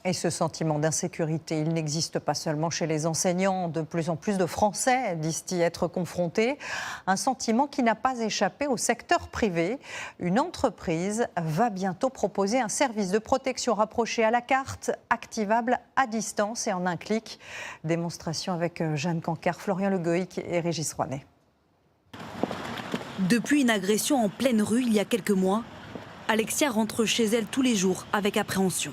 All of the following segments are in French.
Et ce sentiment d'insécurité, il n'existe pas seulement chez les enseignants. De plus en plus de Français disent y être confrontés. Un sentiment qui n'a pas échappé au secteur privé. Une entreprise va bientôt proposer un service de protection rapproché à la carte, activable à distance et en un clic. Démonstration avec Jeanne Cancard, Florian Le Goïc et Régis Rouanet. Depuis une agression en pleine rue il y a quelques mois, Alexia rentre chez elle tous les jours avec appréhension.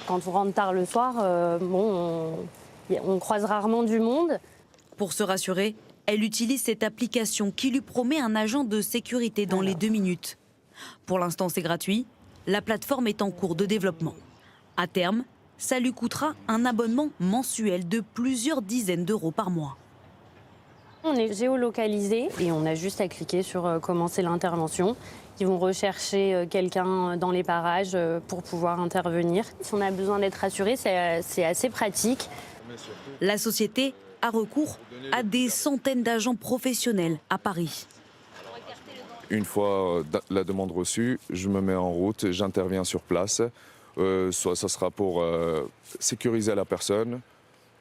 Quand on rentre tard le soir, on croise rarement du monde. Pour se rassurer, elle utilise cette application qui lui promet un agent de sécurité dans les 2 minutes. Pour l'instant, c'est gratuit. La plateforme est en cours de développement. À terme, ça lui coûtera un abonnement mensuel de plusieurs dizaines d'euros par mois. On est géolocalisé et on a juste à cliquer sur commencer l'intervention. Ils vont rechercher quelqu'un dans les parages pour pouvoir intervenir. Si on a besoin d'être rassuré, c'est assez pratique. La société a recours à des centaines d'agents professionnels à Paris. Une fois la demande reçue, je me mets en route, j'interviens sur place. Soit ça sera pour sécuriser la personne,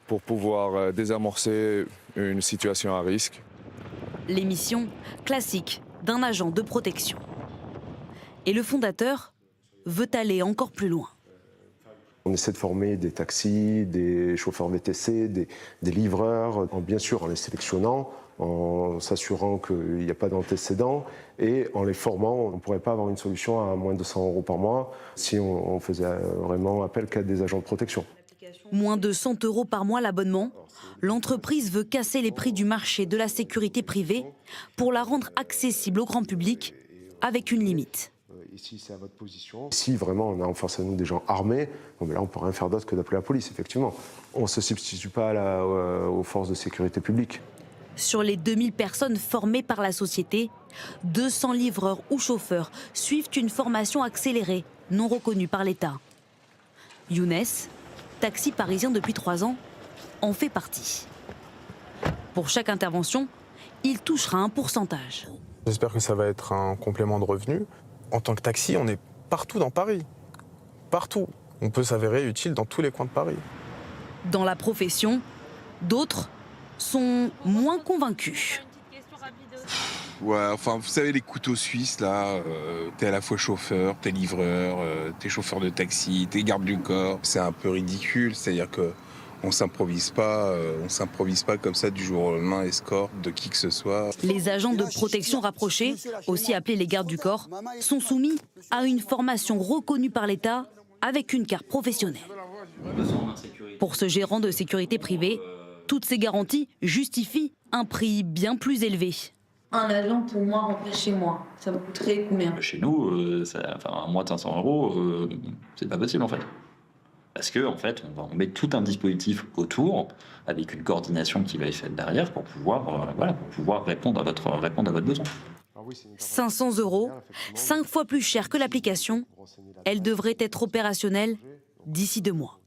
pour pouvoir désamorcer une situation à risque. Les missions classiques d'un agent de protection. Et le fondateur veut aller encore plus loin. On essaie de former des taxis, des chauffeurs VTC, des livreurs, bien sûr en les sélectionnant, en s'assurant qu'il n'y a pas d'antécédents et en les formant. On ne pourrait pas avoir une solution à moins de 200 € par mois si on faisait vraiment appel qu'à des agents de protection. Moins de 100 € par mois l'abonnement. L'entreprise veut casser les prix du marché de la sécurité privée pour la rendre accessible au grand public avec une limite. Ici, c'est à votre position. Si vraiment on a en face à nous des gens armés, là on ne peut rien faire d'autre que d'appeler la police, effectivement. On ne se substitue pas aux forces de sécurité publique. Sur les 2000 personnes formées par la société, 200 livreurs ou chauffeurs suivent une formation accélérée, non reconnue par l'État. Younes, taxi parisien depuis 3 ans, en fait partie. Pour chaque intervention, il touchera un pourcentage. J'espère que ça va être un complément de revenu. En tant que taxi, on est partout dans Paris. Partout. On peut s'avérer utile dans tous les coins de Paris. Dans la profession, d'autres sont moins convaincus. Ouais, enfin, vous savez, les couteaux suisses, là, t'es à la fois chauffeur, t'es livreur, t'es chauffeur de taxi, t'es garde du corps. C'est un peu ridicule, c'est-à-dire que on s'improvise pas comme ça du jour au lendemain, escorte de qui que ce soit. Les agents de protection rapprochés, aussi appelés les gardes du corps, sont soumis à une formation reconnue par l'État avec une carte professionnelle. Pour ce gérant de sécurité privée, toutes ces garanties justifient un prix bien plus élevé. Un agent pour moi rentrer chez moi, ça me coûterait combien? Chez nous, moins de 500 €, c'est pas possible en fait. Parce que en fait, on met tout un dispositif autour, avec une coordination qui va être faite derrière pour pouvoir répondre à votre besoin. 500 €, 5 fois plus cher que l'application. Elle devrait être opérationnelle d'ici 2 mois.